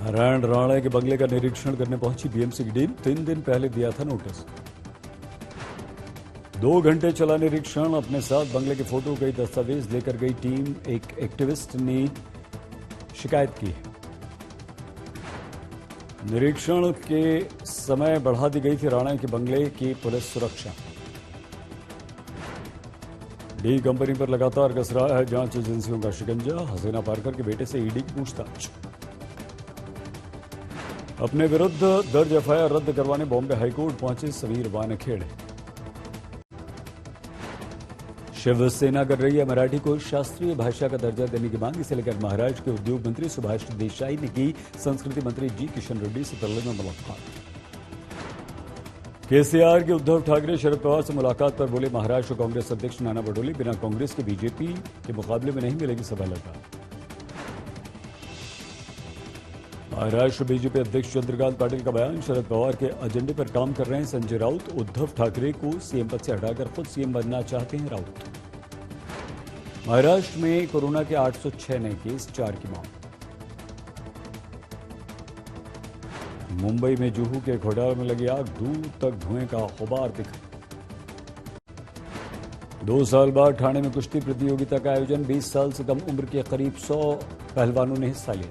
नारायण राणे के बंगले का निरीक्षण करने पहुंची बीएमसी की टीम। 3 दिन पहले दिया था नोटिस। 2 घंटे चला निरीक्षण। अपने साथ बंगले के फोटो, कई दस्तावेज लेकर गई टीम। एक एक्टिविस्ट ने शिकायत की है। निरीक्षण के समय बढ़ा दी गई थी राणे के बंगले की पुलिस सुरक्षा। डी कंपनी पर लगातार कस रहा है जांच एजेंसियों का शिकंजा। हसीना पारकर के बेटे से ईडी की पूछताछ। अपने विरुद्ध दर्ज एफआईआर रद्द करवाने बॉम्बे हाईकोर्ट पहुंचे समीर वानखेड़े। शिवसेना कर रही है मराठी को शास्त्रीय भाषा का दर्जा देने की मांग। इसे लेकर महाराष्ट्र के उद्योग मंत्री सुभाष देसाई ने की संस्कृति मंत्री जी किशन रेड्डी से दिल्ली में मुलाकात। केसीआर के उद्धव ठाकरे शरद पवार से मुलाकात पर बोले महाराष्ट्र कांग्रेस अध्यक्ष नाना पटोले, बिना कांग्रेस के बीजेपी के मुकाबले में नहीं मिलेगी सफलता। महाराष्ट्र बीजेपी अध्यक्ष चंद्रकांत पाटिल का बयान। शरद पवार के एजेंडे पर काम कर रहे हैं संजय राउत। उद्धव ठाकरे को सीएम पद से हटाकर खुद सीएम बनना चाहते हैं राउत। महाराष्ट्र में कोरोना के 806 नए केस, 4 की मौत। मुंबई में जुहू के घोटाले में लगी आग, दूर तक धुएं का गुबार दिखा। 2 साल बाद ठाणे में कुश्ती प्रतियोगिता का आयोजन। 20 साल से कम उम्र के करीब 100 पहलवानों ने हिस्सा लिया।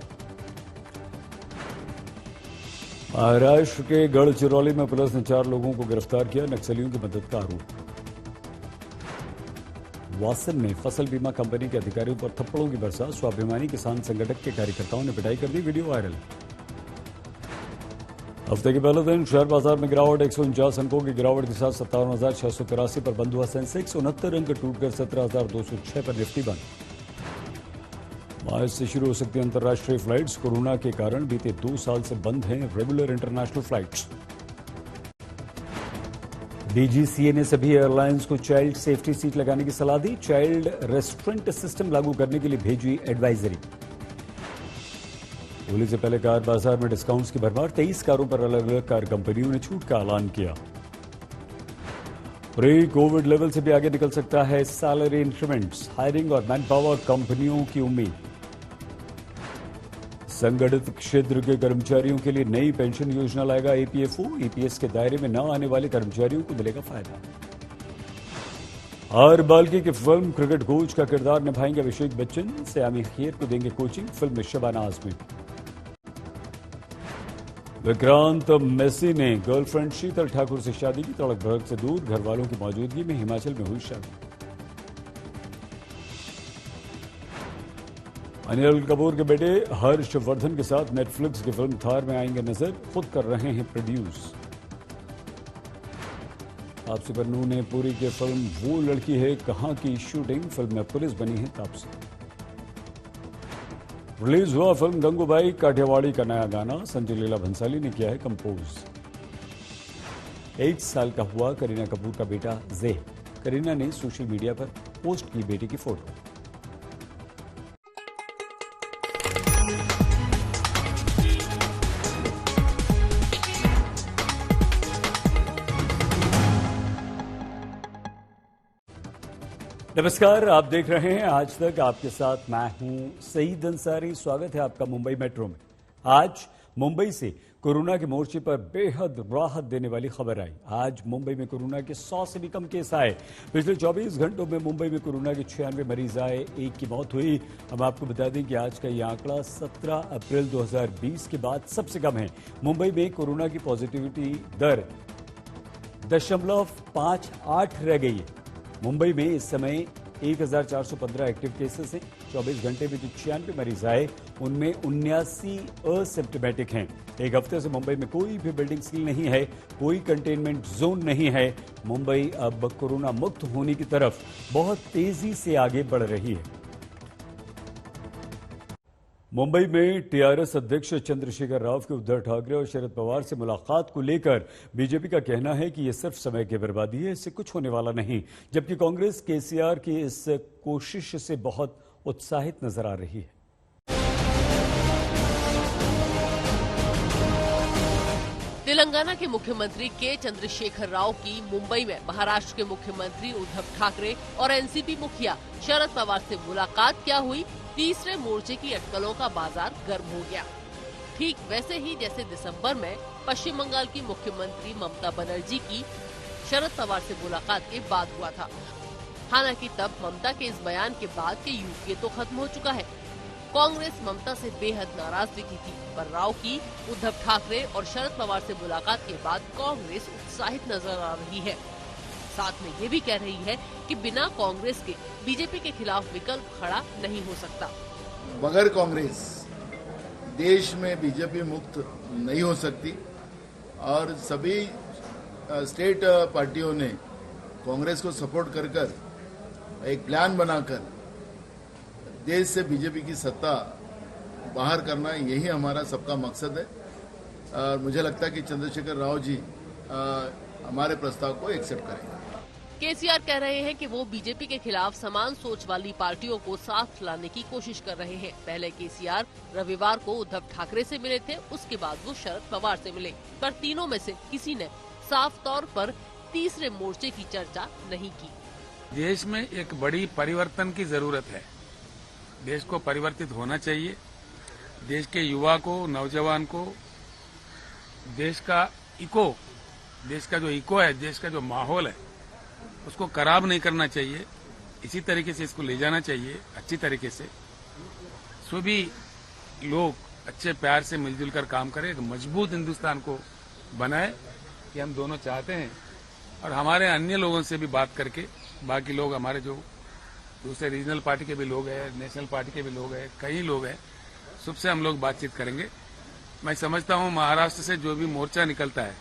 महाराष्ट्र के गढ़चिरौली में पुलिस ने 4 लोगों को गिरफ्तार किया। नक्सलियों की मदद का आरोप। वासन में फसल बीमा कंपनी के अधिकारियों पर थप्पड़ों की बरसात। स्वाभिमानी किसान संगठन के कार्यकर्ताओं ने पिटाई कर दी, वीडियो वायरल। हफ्ते के पहले दिन शेयर बाजार में गिरावट। 149 अंकों की गिरावट के साथ 57,683 पर बंद हुआ सेंसेक्स। 69 अंक टूटकर 17,206 पर निफ्टी बंद। आज से शुरू हो सकती है अंतर्राष्ट्रीय फ्लाइट्स। कोरोना के कारण बीते 2 साल से बंद हैं रेगुलर इंटरनेशनल फ्लाइट्स। डीजीसीए ने सभी एयरलाइंस को चाइल्ड सेफ्टी सीट लगाने की सलाह दी। चाइल्ड रेस्ट्रेंट सिस्टम लागू करने के लिए भेजी एडवाइजरी। होली से पहले कार बाजार में डिस्काउंट्स की भरमार। 23 कारों पर अलग अलग कार कंपनियों ने छूट का ऐलान किया। प्री कोविड लेवल से भी आगे निकल सकता है सैलरी इंक्रीमेंट्स। हायरिंग और मैन पावर कंपनियों की उम्मीद। संगठित क्षेत्र के कर्मचारियों के लिए नई पेंशन योजना लाएगा ईपीएफओ। ईपीएस के दायरे में न आने वाले कर्मचारियों को मिलेगा फायदा। आर बाल्की की फिल्म क्रिकेट कोच का किरदार निभाएंगे अभिषेक बच्चन। सयामी खेर को देंगे कोचिंग। फिल्म में शबाना आजमी। विक्रांत मेसी ने गर्लफ्रेंड शीतल ठाकुर से शादी की। तड़क भड़क से दूर, घर वालों की मौजूदगी में हिमाचल में हुई शादी। अनिल कपूर के बेटे हर्षवर्धन के साथ नेटफ्लिक्स की फिल्म थार में आएंगे नजर। खुद कर रहे हैं प्रोड्यूस। तापसी पन्नू ने पूरी की फिल्म वो लड़की है कहां की शूटिंग। फिल्म में पुलिस बनी है तापसी। रिलीज हुआ फिल्म गंगूबाई काठियावाड़ी का नया गाना। संजय लीला भंसाली ने किया है कंपोज। 1 साल का हुआ करीना कपूर का बेटा जे। करीना ने सोशल मीडिया पर पोस्ट की बेटे की फोटो। नमस्कार, आप देख रहे हैं आज तक। आपके साथ मैं हूं सईद अंसारी। स्वागत है आपका मुंबई मेट्रो में। आज मुंबई से कोरोना के मोर्चे पर बेहद राहत देने वाली खबर आई। आज मुंबई में कोरोना के 100 से भी कम केस आए। पिछले 24 घंटों में मुंबई में कोरोना के 96 मरीज आए, 1 की मौत हुई। हम आपको बता दें कि आज का यह आंकड़ा 17 अप्रैल 2020 के बाद सबसे कम है। मुंबई में कोरोना की पॉजिटिविटी दर 0.58 रह गई है। मुंबई में इस समय 1415 एक्टिव केसेस हैं। 24 घंटे में जो 96 मरीज आए उनमें 79 असिम्प्टोमेटिक हैं। एक हफ्ते से मुंबई में कोई भी बिल्डिंग सील नहीं है, कोई कंटेनमेंट जोन नहीं है। मुंबई अब कोरोना मुक्त होने की तरफ बहुत तेजी से आगे बढ़ रही है। मुंबई में टीआरएस अध्यक्ष चंद्रशेखर राव के उद्धव ठाकरे और शरद पवार से मुलाकात को लेकर बीजेपी का कहना है कि यह सिर्फ समय की बर्बादी है, इससे कुछ होने वाला नहीं। जबकि कांग्रेस केसीआर की इस कोशिश से बहुत उत्साहित नजर आ रही है। तेलंगाना के मुख्यमंत्री के चंद्रशेखर राव की मुंबई में महाराष्ट्र के मुख्यमंत्री उद्धव ठाकरे और एनसीपी मुखिया शरद पवार से मुलाकात क्या हुई? तीसरे मोर्चे की अटकलों का बाजार गर्म हो गया। ठीक वैसे ही जैसे दिसंबर में पश्चिम बंगाल की मुख्यमंत्री ममता बनर्जी की शरद पवार से मुलाकात के बाद हुआ था। हालांकि तब ममता के इस बयान के बाद के यूपीए तो खत्म हो चुका है। कांग्रेस ममता से बेहद नाराज दिखी थी, पर राव की उद्धव ठाकरे और शरद पवार से मुलाकात के बाद कांग्रेस उत्साहित नजर आ रही है। साथ में ये भी कह रही है कि बिना कांग्रेस के बीजेपी के खिलाफ विकल्प खड़ा नहीं हो सकता। बगैर कांग्रेस देश में बीजेपी मुक्त नहीं हो सकती और सभी स्टेट पार्टियों ने कांग्रेस को सपोर्ट कर एक प्लान बनाकर देश से बीजेपी की सत्ता बाहर करना, यही हमारा सबका मकसद है। और मुझे लगता है कि चंद्रशेखर राव जी हमारे प्रस्ताव को एक्सेप्ट करेंगे। केसीआर कह रहे हैं कि वो बीजेपी के खिलाफ समान सोच वाली पार्टियों को साथ लाने की कोशिश कर रहे हैं। पहले केसीआर रविवार को उद्धव ठाकरे से मिले थे, उसके बाद वो शरद पवार से मिले, पर तीनों में से किसी ने साफ तौर पर तीसरे मोर्चे की चर्चा नहीं की। देश में एक बड़ी परिवर्तन की जरूरत है। देश को परिवर्तित होना चाहिए। देश के युवा को, नौजवान को देश का जो इको है, देश का जो माहौल है, उसको खराब नहीं करना चाहिए। इसी तरीके से इसको ले जाना चाहिए, अच्छी तरीके से। सभी लोग अच्छे प्यार से मिलजुल कर काम करें, एक मजबूत हिंदुस्तान को बनाए, कि हम दोनों चाहते हैं। और हमारे अन्य लोगों से भी बात करके, बाकी लोग हमारे जो दूसरे रीजनल पार्टी के भी लोग हैं, नेशनल पार्टी के भी लोग हैं, कई लोग हैं, सबसे हम लोग बातचीत करेंगे। मैं समझता हूं महाराष्ट्र से जो भी मोर्चा निकलता है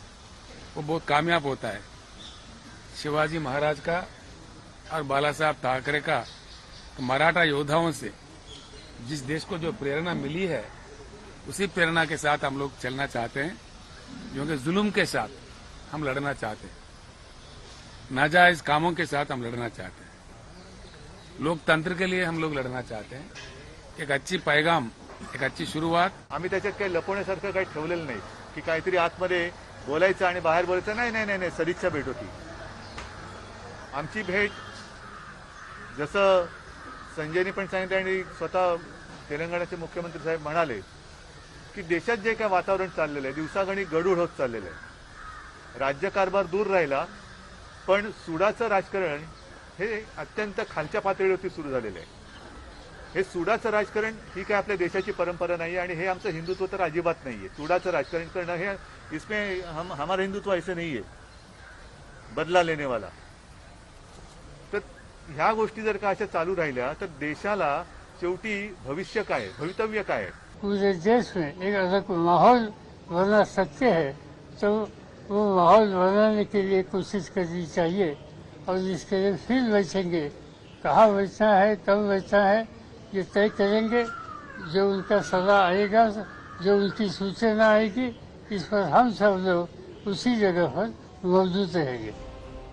वो बहुत कामयाब होता है। शिवाजी महाराज का और बाला साहब ठाकरे का मराठा योद्धाओं से जिस देश को जो प्रेरणा मिली है, उसी प्रेरणा के साथ हम लोग चलना चाहते हैं, क्योंकि जुल्म के साथ हम लड़ना चाहते हैं, नाजायज कामों के साथ हम लड़ना चाहते हैं, लोकतंत्र के लिए हम लोग लढना चाहते हैं। एक अच्छी पैगाम, एक अच्छी सुरुवात। आम्ही त्याच्यात काही लपवण्यासारखं काही ठेवलेलं नाही की काहीतरी आतमध्ये बोलायचं आणि बाहेर बोलायचं। नाही नाही नाही, सदिच्छा भेट होती आमची भेट। जसं संजयनी पण सांगितलं आणि स्वतः तेलंगणाचे मुख्यमंत्री साहेब म्हणाले की देशात जे काय वातावरण चाललेलं आहे, दिवसागणिक गडूळ होत चाललेलं आहे, राज्यकारभार दूर राहिला, पण सुडाचं राजकारण हे अत्यंत खालच्या पातळीवरती सुरू झालेलं आहे। हे सुडाचं राजकारण ही काय आपल्या देशाची परंपरा नाही आणि हे आमचं हिंदुत्व तर अजिबात नाहीये। सुडाचं राजकारण करणं हे इसमें हमारा हिंदुत्व ऐसे नहीं है, बदला लेने वाला। तर ह्या गोष्टी जर का अशा चालू राहिल्या तर देशाला शेवटी भविष्य काय, भवितव्य काय है? पूरे देश में एक अलग माहौल बना सकते हैं, तो वो माहौल बनाने के लिए कोशिश करनी चाहिए। और इसके लिए फिर बैठेंगे, कहाँ बैठना है, कब बैठना है, ये तय करेंगे। जो उनका सलाह आएगा, जो उनकी सूचना आएगी, इस पर हम सब लोग उसी जगह पर मौजूद रहेंगे।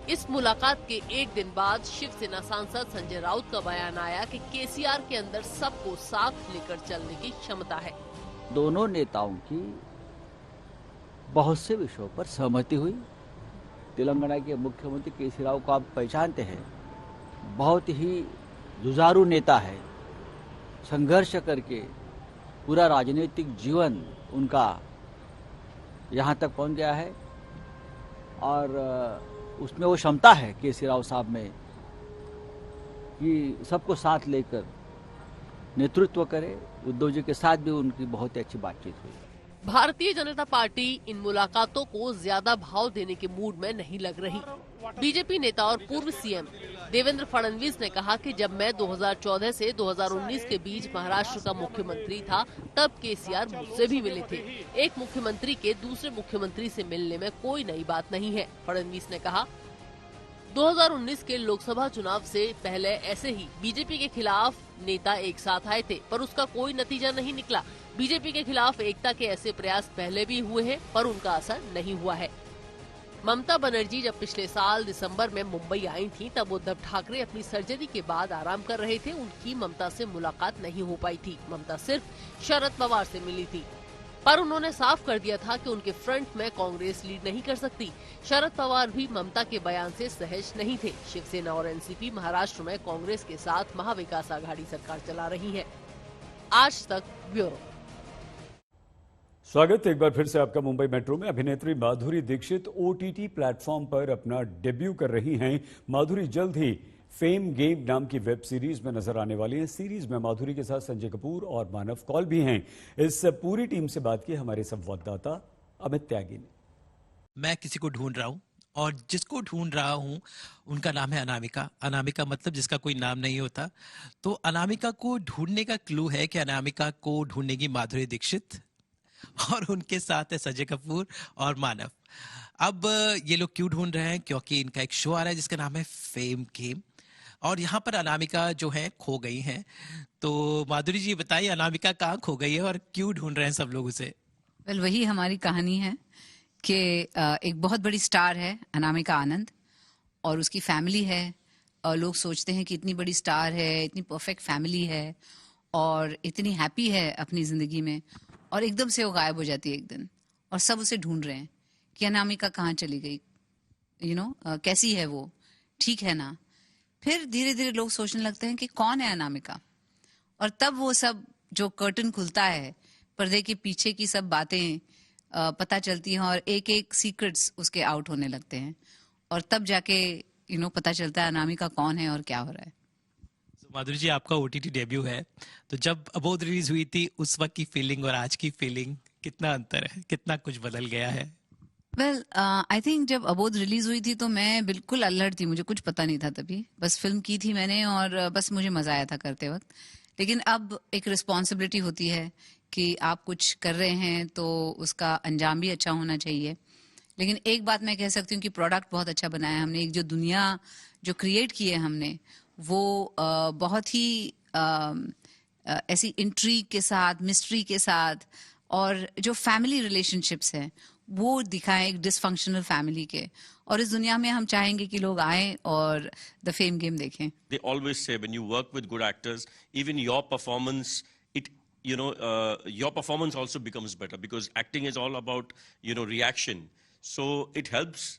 इस मुलाकात के एक दिन बाद शिवसेना सांसद संजय राउत का बयान आया कि केसीआर के अंदर सबको साथ लेकर चलने की क्षमता है। दोनों नेताओं की बहुत से विषयों पर सहमति हुई। तेलंगाना के मुख्यमंत्री केसी राव को आप पहचानते हैं, बहुत ही जुझारू नेता है। संघर्ष करके पूरा राजनीतिक जीवन उनका यहाँ तक पहुँच गया है और उसमें वो क्षमता है केसी राव साहब में कि सबको साथ लेकर नेतृत्व करे। उद्धव जी के साथ भी उनकी बहुत ही अच्छी बातचीत हुई। भारतीय जनता पार्टी इन मुलाकातों को ज्यादा भाव देने के मूड में नहीं लग रही। बीजेपी नेता और पूर्व सीएम देवेंद्र फडणवीस ने कहा कि जब मैं 2014 से 2019 के बीच महाराष्ट्र का मुख्यमंत्री था, तब केसीआर मुझसे भी मिले थे। एक मुख्यमंत्री के दूसरे मुख्यमंत्री से मिलने में कोई नई बात नहीं है। फडणवीस ने कहा 2019 के लोकसभा चुनाव से पहले ऐसे ही बीजेपी के खिलाफ नेता एक साथ आए थे, पर उसका कोई नतीजा नहीं निकला। बीजेपी के खिलाफ एकता के ऐसे प्रयास पहले भी हुए हैं, पर उनका असर नहीं हुआ है। ममता बनर्जी जब पिछले साल दिसंबर में मुंबई आई थी, तब उद्धव ठाकरे अपनी सर्जरी के बाद आराम कर रहे थे। उनकी ममता से मुलाकात नहीं हो पाई थी। ममता सिर्फ शरद पवार से मिली थी, पर उन्होंने साफ कर दिया था कि उनके फ्रंट में कांग्रेस लीड नहीं कर सकती। शरद पवार भी ममता के बयान से सहज नहीं थे। शिवसेना और एनसीपी महाराष्ट्र में कांग्रेस के साथ महाविकास आघाड़ी सरकार चला रही है। आज तक ब्यूरो। स्वागत एक बार फिर से आपका मुंबई मेट्रो में। अभिनेत्री माधुरी दीक्षित ओटीटी प्लेटफॉर्म पर अपना डेब्यू कर रही हैं। माधुरी जल्द ही फेम गेम नाम की वेब सीरीज में नजर आने वाली हैं। सीरीज में माधुरी के साथ संजय कपूर और मानव कौल भी हैं। इस पूरी टीम से बात की हमारे संवाददाता अमित त्यागी ने। मैं किसी को ढूंढ रहा हूँ और जिसको ढूंढ रहा हूँ उनका नाम है अनामिका। अनामिका मतलब जिसका कोई नाम नहीं होता। तो अनामिका को ढूंढने का क्लू है कि अनामिका को ढूंढेगी माधुरी दीक्षित और उनके साथ है संजय कपूर और मानव। अब ये लोग क्यों ढूंढ रहे हैं? क्योंकि इनका एक शो आ रहा है जिसका नाम है फेम गेम और यहाँ पर अनामिका जो है खो गई हैं। तो माधुरी जी बताइए, अनामिका कहाँ खो गई है और क्यों ढूंढ रहे हैं सब लोग उसे? वेल, वही हमारी कहानी है कि एक बहुत बड़ी स्टार है अनामिका आनंद और उसकी फैमिली है। और लोग सोचते हैं कि इतनी बड़ी स्टार है, इतनी परफेक्ट फैमिली है और इतनी हैप्पी है अपनी जिंदगी में, और एकदम से वो गायब हो जाती है एक दिन और सब उसे ढूंढ रहे हैं कि अनामिका कहाँ चली गई, कैसी है वो, ठीक है ना। फिर धीरे धीरे लोग सोचने लगते हैं कि कौन है अनामिका, और तब वो सब जो कर्टन खुलता है, पर्दे के पीछे की सब बातें पता चलती हैं और एक एक सीक्रेट्स उसके आउट होने लगते हैं और तब जाके पता चलता है अनामिका कौन है और क्या हो रहा है। माधुरी जी, आपका ओटीटी डेब्यू है, तो जब अबोध रिलीज हुई थी उस वक्त की फीलिंग और आज की फीलिंग कितना अंतर है, कितना कुछ बदल गया है? वेल, आई थिंक जब अबोध रिलीज हुई थी तो मैं बिल्कुल अल्हड़ थी, मुझे कुछ पता नहीं था तभी, बस फिल्म की थी मैंने और बस मुझे मजा आया था करते वक्त। लेकिन अब एक रिस्पॉन्सिबिलिटी होती है कि आप कुछ कर रहे हैं तो उसका अंजाम भी अच्छा होना चाहिए। लेकिन एक बात मैं कह सकती हूँ कि प्रोडक्ट बहुत अच्छा बनाया हमने। एक जो दुनिया जो क्रिएट की है हमने, वो बहुत ही ऐसी इंट्रीग के साथ, मिस्ट्री के साथ, और जो फैमिली रिलेशनशिप्स हैं वो दिखाएं, एक डिसफंक्शनल फैमिली के। और इस दुनिया में हम चाहेंगे कि लोग आएं और द फेम गेम देखें। They always say when you work with good actors, even your performance, your performance also becomes better because acting is all about, reaction. So it helps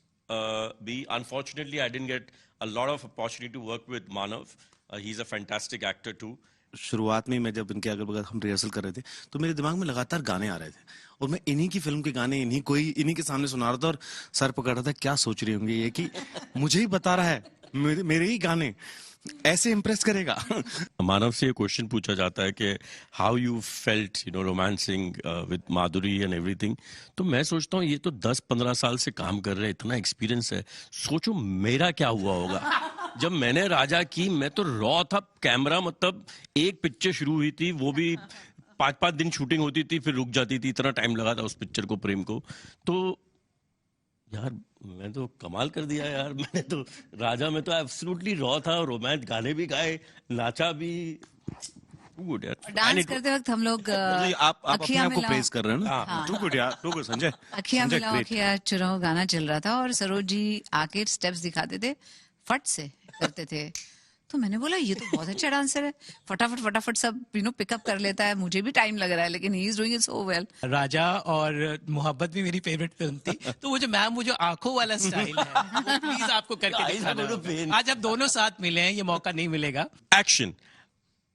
me. Unfortunately, I didn't get a lot of opportunity to work with Manav. He's a fantastic actor too. शुरुआत में मैं जब इनके अगल बगल हम rehearsal कर रहे थे तो मेरे दिमाग में लगातार गाने आ रहे थे और मैं इन्हीं की फिल्म के गाने इन्हीं के सामने सुना रहा था और सर पकड़ रहा था, क्या सोच रही होंगी ये कि मुझे ही बता रहा है, मेरे ही गाने ऐसे इम्प्रेस करेगा। मानव से ये क्वेश्चन पूछा जाता है कि how you felt romancing with Madhuri and everything, तो मैं सोचता हूँ ये तो 10-15 साल से काम कर रहे हैं, इतना एक्सपीरियंस है। सोचो मेरा क्या हुआ होगा जब मैंने राजा की। मैं तो रॉ था, कैमरा मतलब एक पिक्चर शुरू हुई थी, वो भी 5-5 दिन शूटिंग होती थी फिर रुक जाती थी, इतना टाइम लगा था उस पिक्चर को, प्रेम को। तो यार मैं तो कमाल कर दिया यार। मैंने तो राजा में तो एब्सोल्युटली रॉ था, रोमांस गाने भी गाए, नाचा भी। गुड यार। डांस करते वक्त हम लोग आप अपने आप को प्रेज कर रहे हो ना। टू गुड यार, टू गुड संजय। अखियां मिलाओ अखियां चुराओ गाना चल रहा था और सरोज जी आके स्टेप्स दिखाते थे, फट से करते थे। तो मैंने बोला ये तो बहुत अच्छा डांसर है, फटाफट सब पिकअप कर लेता है, मुझे भी टाइम लग रहा है लेकिन he is doing it so well. राजा और मोहब्बत भी मेरी फेवरेट फिल्म थी। तो वो जो आंखों वाला स्टाइल है वो प्लीज आपको करके दिखाना। आज आप दोनों साथ मिले हैं, ये मौका नहीं मिलेगा। एक्शन।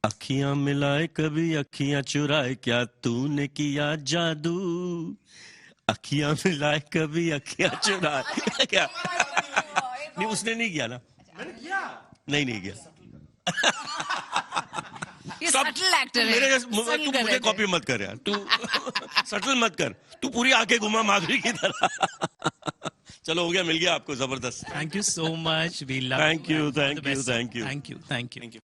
अखियां मिलाए कभी अखियां चुराए, क्या तूने किया जादू। अखियां मिलाए कभी अखियां चुराए। क्या नहीं, उसने नहीं किया ना? नहीं किया। ये सटल एक्टर है। तू मुझे कॉपी मत कर यार, तू सटल मत कर, तू पूरी आंखें घुमा माधुरी की तरह। चलो हो गया, मिल गया आपको, जबरदस्त। Thank you so much. Thank you.